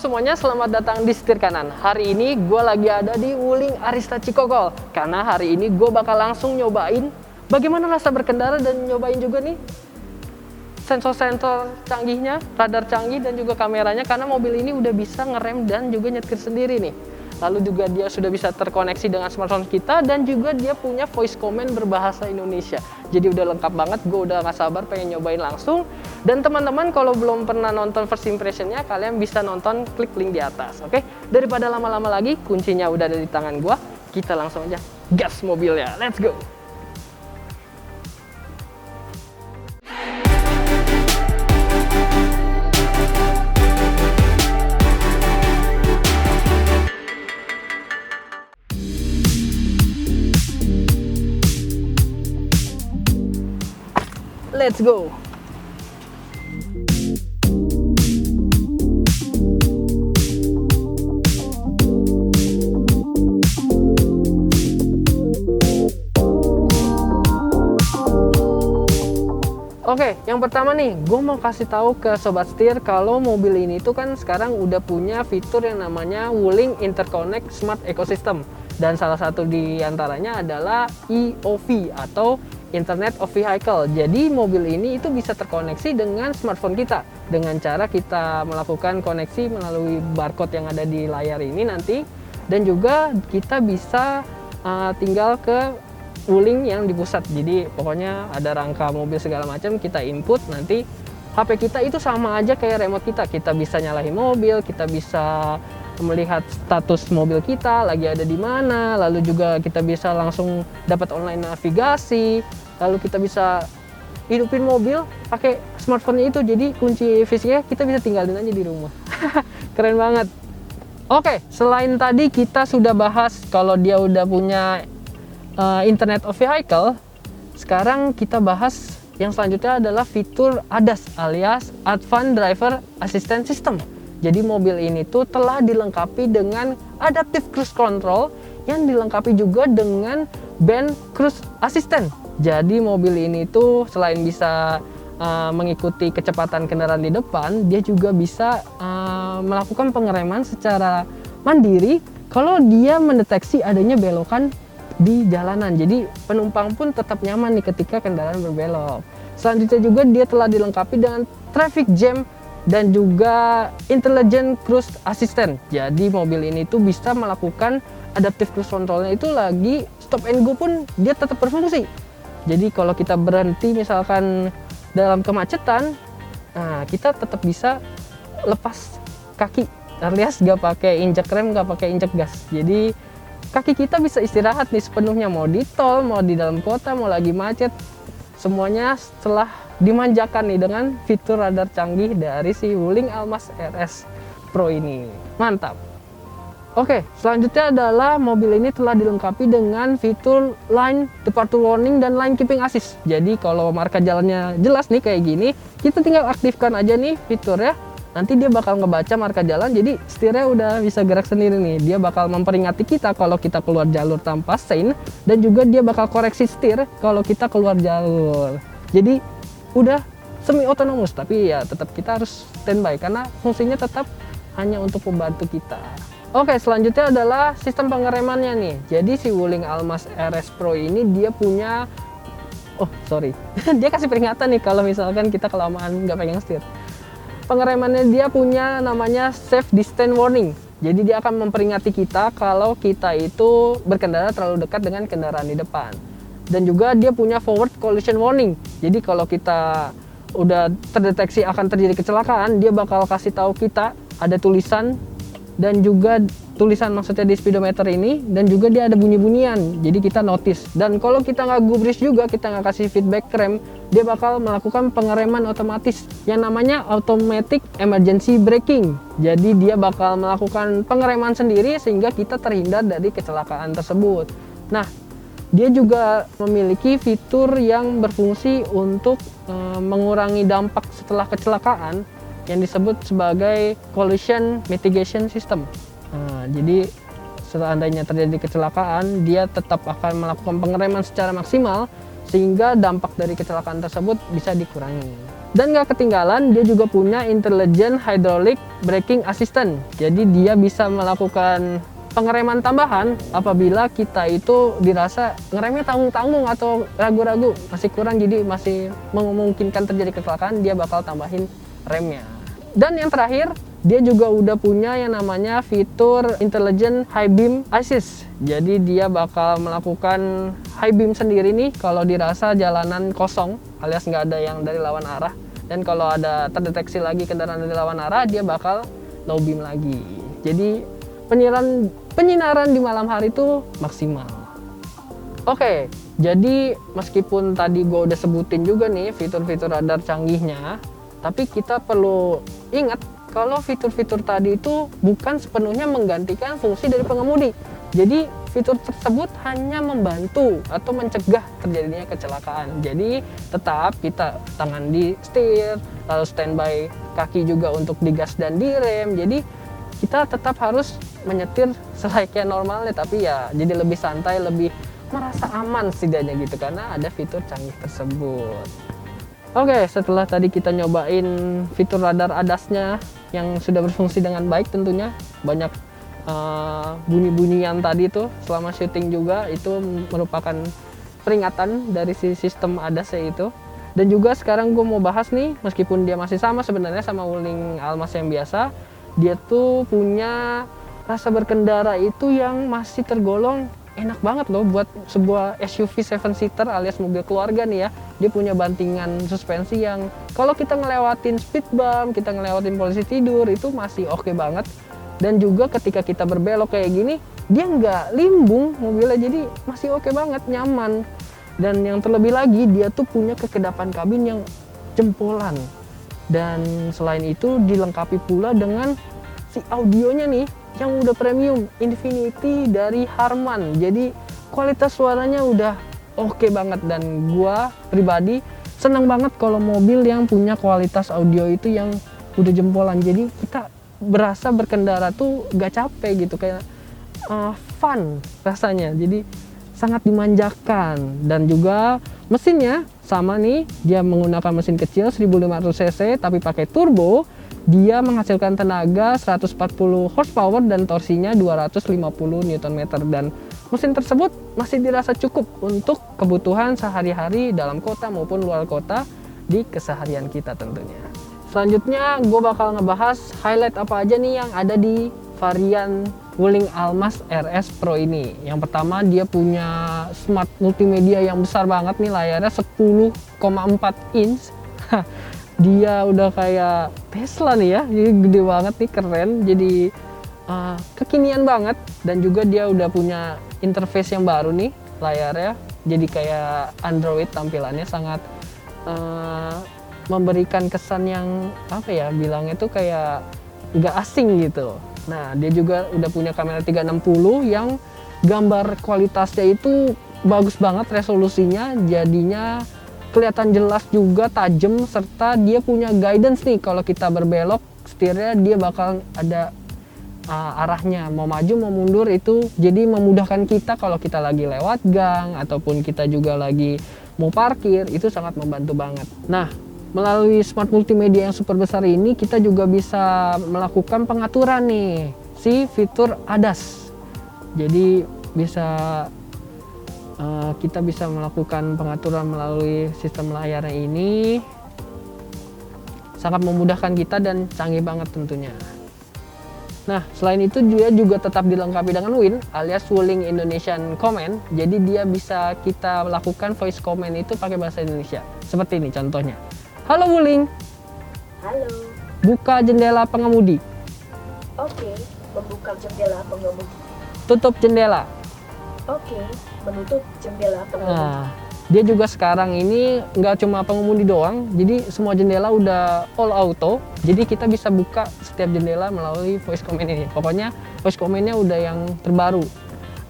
semuanya, selamat datang di Setir Kanan. Hari ini gue lagi ada di Wuling Arista Cikokol. Karena hari ini gue bakal langsung nyobain bagaimana rasa berkendara dan nyobain juga nih sensor-sensor canggihnya, radar canggih dan juga kameranya. Karena mobil ini udah bisa ngerem dan juga nyetir sendiri nih. Lalu juga dia sudah bisa terkoneksi dengan smartphone kita dan juga dia punya voice command berbahasa Indonesia. Jadi udah lengkap banget, gue udah gak sabar pengen nyobain langsung. Dan teman-teman kalau belum pernah nonton first impressionnya, kalian bisa nonton, klik link di atas, oke? Daripada lama-lama lagi, kuncinya udah ada di tangan gue, kita langsung aja gas mobilnya, let's go! Let's go! Oke, yang pertama nih, gue mau kasih tahu ke Sobat Setir kalau mobil ini tuh kan sekarang udah punya fitur yang namanya Wuling Interconnect Smart Ecosystem. Dan salah satu di antaranya adalah IoV atau Internet of Vehicle. Jadi mobil ini itu bisa terkoneksi dengan smartphone kita dengan cara kita melakukan koneksi melalui barcode yang ada di layar ini nanti, dan juga kita bisa tinggal ke Wuling yang di pusat. Jadi pokoknya ada rangka mobil segala macam, kita input, nanti HP kita itu sama aja kayak remote kita. Kita bisa nyalain mobil, kita bisa melihat status mobil kita lagi ada di mana, lalu juga kita bisa langsung dapat online navigasi, lalu kita bisa hidupin mobil pakai smartphone itu. Jadi kunci fisiknya kita bisa tinggalin aja di rumah. Keren banget. Oke, selain tadi kita sudah bahas kalau dia udah punya Internet of Vehicle, sekarang kita bahas yang selanjutnya adalah fitur ADAS alias Advanced Driver Assistance System. Jadi mobil ini tuh telah dilengkapi dengan Adaptive Cruise Control yang dilengkapi juga dengan Band Cruise Assistant. Jadi mobil ini tuh selain bisa mengikuti kecepatan kendaraan di depan, dia juga bisa melakukan pengereman secara mandiri kalau dia mendeteksi adanya belokan di jalanan. Jadi penumpang pun tetap nyaman nih ketika kendaraan berbelok. Selanjutnya juga dia telah dilengkapi dengan Traffic Jam dan juga Intelligent Cruise Assistant. Jadi mobil ini tuh bisa melakukan Adaptive Cruise Controlnya itu lagi stop and go pun dia tetap berfungsi. Jadi kalau kita berhenti misalkan dalam kemacetan, nah kita tetap bisa lepas kaki alias gak pakai injek rem, gak pakai injek gas. Jadi kaki kita bisa istirahat nih sepenuhnya, mau di tol, mau di dalam kota, mau lagi macet, semuanya setelah dimanjakan nih dengan fitur radar canggih dari si Wuling Almaz RS Pro ini. Mantap. Oke, selanjutnya adalah mobil ini telah dilengkapi dengan fitur Lane Departure Warning dan Lane Keeping Assist. Jadi kalau marka jalannya jelas nih kayak gini, kita tinggal aktifkan aja nih fiturnya. Nanti dia bakal ngebaca marka jalan, jadi setirnya udah bisa gerak sendiri nih. Dia bakal memperingati kita kalau kita keluar jalur tanpa sein, dan juga dia bakal koreksi setir kalau kita keluar jalur. Jadi udah semi otonomus, tapi ya tetap kita harus standby karena fungsinya tetap hanya untuk membantu kita. Oke, selanjutnya adalah sistem pengeremannya nih. Jadi si Wuling Almaz RS Pro ini dia punya dia kasih peringatan nih kalau misalkan kita kelamaan nggak pegang setir. Pengeremannya dia punya namanya Safe Distance Warning. Jadi dia akan memperingati kita kalau kita itu berkendara terlalu dekat dengan kendaraan di depan. Dan juga dia punya Forward Collision Warning. Jadi kalau kita udah terdeteksi akan terjadi kecelakaan, dia bakal kasih tahu kita ada tulisan, dan juga tulisan maksudnya di speedometer ini, dan juga dia ada bunyi-bunyian, jadi kita notice. Dan kalau kita nggak gubris juga, kita nggak kasih feedback rem, dia bakal melakukan pengereman otomatis yang namanya Automatic Emergency Braking. Jadi dia bakal melakukan pengereman sendiri sehingga kita terhindar dari kecelakaan tersebut. Nah, dia juga memiliki fitur yang berfungsi untuk mengurangi dampak setelah kecelakaan yang disebut sebagai Collision Mitigation System. Nah, jadi seandainya terjadi kecelakaan, dia tetap akan melakukan pengereman secara maksimal sehingga dampak dari kecelakaan tersebut bisa dikurangi. Dan nggak ketinggalan, dia juga punya Intelligent Hydraulic Braking Assistant. Jadi dia bisa melakukan pengereman tambahan apabila kita itu dirasa ngeremnya tanggung-tanggung atau ragu-ragu, masih kurang, jadi masih memungkinkan terjadi kecelakaan, dia bakal tambahin remnya. Dan yang terakhir, dia juga udah punya yang namanya fitur Intelligent High Beam Assist. Jadi dia bakal melakukan high beam sendiri nih kalau dirasa jalanan kosong alias nggak ada yang dari lawan arah. Dan kalau ada terdeteksi lagi kendaraan dari lawan arah, dia bakal low beam lagi. Jadi penyinaran di malam hari itu maksimal. Oke, jadi meskipun tadi gue udah sebutin juga nih fitur-fitur radar canggihnya, tapi kita perlu ingat kalau fitur-fitur tadi itu bukan sepenuhnya menggantikan fungsi dari pengemudi. Jadi fitur tersebut hanya membantu atau mencegah terjadinya kecelakaan. Jadi tetap kita tangan di setir, lalu standby kaki juga untuk digas dan direm. Jadi kita tetap harus menyetir selayaknya normalnya, tapi ya jadi lebih santai, lebih merasa aman setidaknya gitu karena ada fitur canggih tersebut. Oke, setelah tadi kita nyobain fitur radar ADAS-nya yang sudah berfungsi dengan baik tentunya, banyak bunyi-bunyian tadi itu selama syuting juga itu merupakan peringatan dari si sistem ADAS-nya itu. Dan juga sekarang gue mau bahas nih, meskipun dia masih sama sebenarnya sama Wuling Almas yang biasa, dia tuh punya rasa berkendara itu yang masih tergolong enak banget loh buat sebuah SUV 7-seater alias mobil keluarga nih ya. Dia punya bantingan suspensi yang kalau kita ngelewatin speed bump, kita ngelewatin posisi tidur itu masih oke banget. Dan juga ketika kita berbelok kayak gini, dia nggak limbung mobilnya, jadi masih oke banget, nyaman. Dan yang terlebih lagi, dia tuh punya kekedapan kabin yang jempolan. Dan selain itu dilengkapi pula dengan si audionya nih, yang udah premium, Infinity dari Harman. Jadi kualitas suaranya udah oke banget, dan gua pribadi senang banget kalau mobil yang punya kualitas audio itu yang udah jempolan. Jadi kita berasa berkendara tuh gak capek gitu, kayak fun rasanya, jadi sangat dimanjakan. Dan juga mesinnya sama nih, dia menggunakan mesin kecil 1500 cc tapi pakai turbo. Dia menghasilkan tenaga 140 horsepower dan torsinya 250 Nm, dan mesin tersebut masih dirasa cukup untuk kebutuhan sehari-hari dalam kota maupun luar kota di keseharian kita tentunya. Selanjutnya gue bakal ngebahas highlight apa aja nih yang ada di varian Wuling Almas RS Pro ini. Yang pertama, dia punya smart multimedia yang besar banget nih, layarnya 10,4 inch. Dia udah kayak Tesla nih ya, jadi gede banget nih, keren. Jadi kekinian banget, dan juga dia udah punya interface yang baru nih layarnya. Jadi kayak Android, tampilannya sangat memberikan kesan yang apa ya, bilangnya tuh kayak nggak asing gitu. Nah, dia juga udah punya kamera 360 yang gambar kualitasnya itu bagus banget, resolusinya jadinya kelihatan jelas juga, tajam, serta dia punya guidance nih kalau kita berbelok, setirnya dia bakal ada arahnya, mau maju mau mundur itu, jadi memudahkan kita kalau kita lagi lewat gang ataupun kita juga lagi mau parkir, itu sangat membantu banget. Nah, melalui smart multimedia yang super besar ini, kita juga bisa melakukan pengaturan nih si fitur ADAS. Jadi bisa kita bisa melakukan pengaturan melalui sistem layarnya ini, sangat memudahkan kita dan canggih banget tentunya. Nah, selain itu dia juga tetap dilengkapi dengan WIN alias Wuling Indonesian Command. Jadi dia bisa kita lakukan voice command itu pakai bahasa Indonesia. Seperti ini contohnya. Halo Wuling. Halo. Buka jendela pengemudi. Oke, membuka jendela pengemudi. Tutup jendela. Oke, menutup jendela pengemudi. Nah, dia juga sekarang ini nggak cuma pengemudi doang, jadi semua jendela udah all auto. Jadi kita bisa buka setiap jendela melalui voice command ini. Pokoknya voice commandnya udah yang terbaru.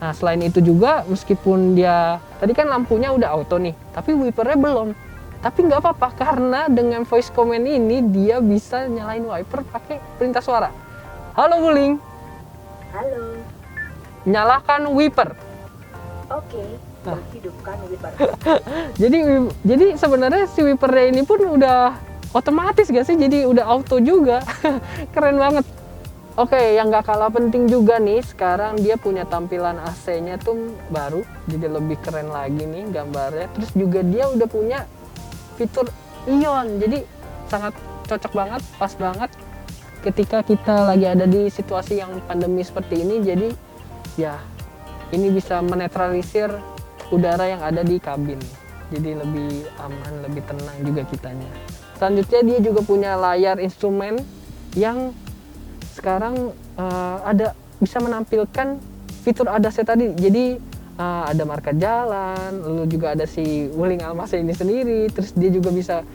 Nah, selain itu juga meskipun dia tadi kan lampunya udah auto nih, tapi wipernya belum. Tapi nggak apa-apa, karena dengan voice command ini dia bisa nyalain wiper pakai perintah suara. Halo Wuling. Halo. Nyalakan wiper. Oke, menghidupkan wiper. Jadi sebenarnya si wipernya ini pun udah otomatis gak sih, jadi udah auto juga. Keren banget. Oke, yang gak kalah penting juga nih, sekarang dia punya tampilan AC-nya tuh baru, jadi lebih keren lagi nih gambarnya. Terus juga dia udah punya fitur ion, jadi sangat cocok banget, pas banget ketika kita lagi ada di situasi yang pandemi seperti ini. Jadi ya ini bisa menetralisir udara yang ada di kabin, jadi lebih aman, lebih tenang juga kitanya. Selanjutnya dia juga punya layar instrumen yang sekarang ada bisa menampilkan fitur ADAS tadi. Jadi ada marka jalan, lalu juga ada si Wuling Almas ini sendiri. Terus dia juga bisa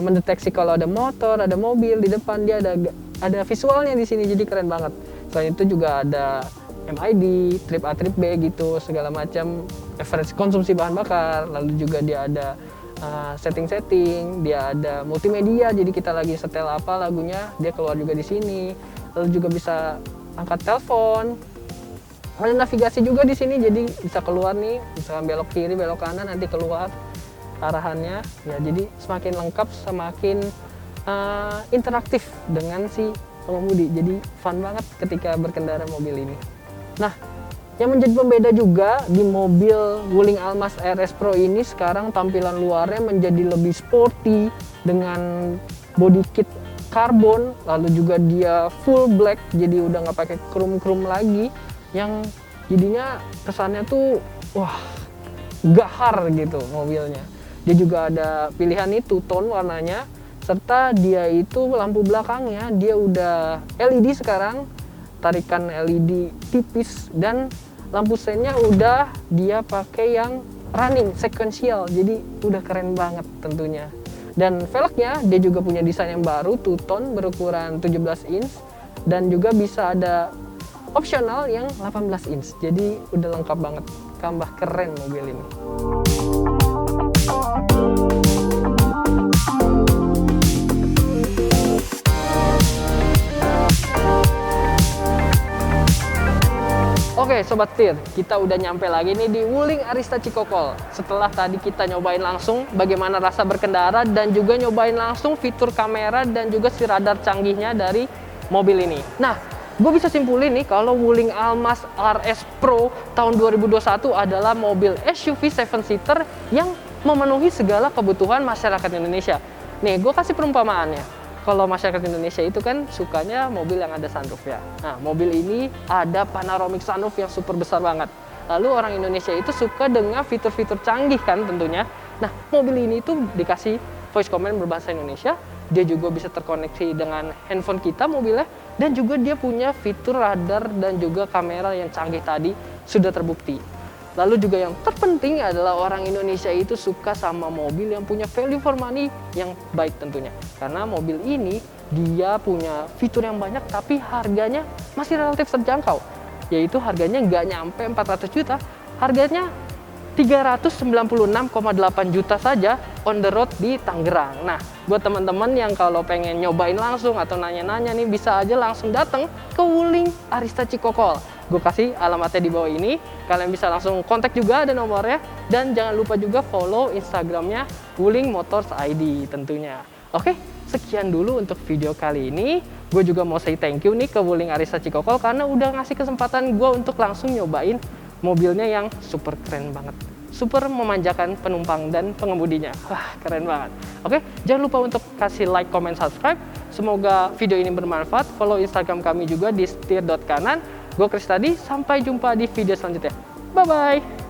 mendeteksi kalau ada motor, ada mobil di depan. Dia ada visualnya di sini, jadi keren banget. Selain itu juga ada MID, trip A, trip B gitu, segala macam average konsumsi bahan bakar. Lalu juga dia ada setting-setting, dia ada multimedia, jadi kita lagi setel apa lagunya, dia keluar juga di sini. Lalu juga bisa angkat telepon. Ada navigasi juga di sini, jadi bisa keluar nih, misalkan belok kiri, belok kanan, nanti keluar arahannya. Ya, jadi semakin lengkap, semakin interaktif dengan si pengemudi. Jadi fun banget ketika berkendara mobil ini. Nah, yang menjadi pembeda juga di mobil Wuling Almas RS Pro ini, sekarang tampilan luarnya menjadi lebih sporty dengan body kit karbon, lalu juga dia full black, jadi udah nggak pakai krum-krum lagi, yang jadinya kesannya tuh wah gahar gitu mobilnya. Dia juga ada pilihan itu tone warnanya, serta dia itu lampu belakangnya dia udah LED sekarang, tarikan LED tipis, dan lampu seinnya udah dia pakai yang running sequential, jadi udah keren banget tentunya. Dan velgnya dia juga punya desain yang baru, two tone berukuran 17 inch, dan juga bisa ada opsional yang 18 inch, jadi udah lengkap banget, tambah keren mobil ini. Oke Sobat Setir, kita udah nyampe lagi nih di Wuling Arista Cikokol. Setelah tadi kita nyobain langsung bagaimana rasa berkendara dan juga nyobain langsung fitur kamera dan juga si radar canggihnya dari mobil ini. Nah, gue bisa simpulin nih kalau Wuling Almas RS Pro tahun 2021 adalah mobil SUV 7-seater yang memenuhi segala kebutuhan masyarakat Indonesia. Nih, gue kasih perumpamaannya. Kalau masyarakat Indonesia itu kan sukanya mobil yang ada sunroof ya. Nah, mobil ini ada panoramic sunroof yang super besar banget. Lalu orang Indonesia itu suka dengan fitur-fitur canggih kan tentunya. Nah, mobil ini tuh dikasih voice command berbahasa Indonesia. Dia juga bisa terkoneksi dengan handphone kita mobilnya. Dan juga dia punya fitur radar dan juga kamera yang canggih tadi sudah terbukti. Lalu juga yang terpenting adalah orang Indonesia itu suka sama mobil yang punya value for money yang baik tentunya. Karena mobil ini dia punya fitur yang banyak tapi harganya masih relatif terjangkau. Yaitu harganya nggak nyampe 400 juta, harganya 396,8 juta saja on the road di Tangerang. Nah, buat teman-teman yang kalau pengen nyobain langsung atau nanya-nanya nih, bisa aja langsung datang ke Wuling Arista Cikokol. Gue kasih alamatnya di bawah ini. Kalian bisa langsung kontak juga, ada nomornya. Dan jangan lupa juga follow Instagramnya Wuling Motors ID tentunya. Oke, sekian dulu untuk video kali ini. Gue juga mau say thank you nih ke Wuling Arista Cikokol karena udah ngasih kesempatan gue untuk langsung nyobain mobilnya yang super keren banget. Super memanjakan penumpang dan pengemudinya. Wah, keren banget. Oke, jangan lupa untuk kasih like, comment, subscribe. Semoga video ini bermanfaat. Follow Instagram kami juga di setir.kanan. Gue Kris tadi, sampai jumpa di video selanjutnya. Bye-bye!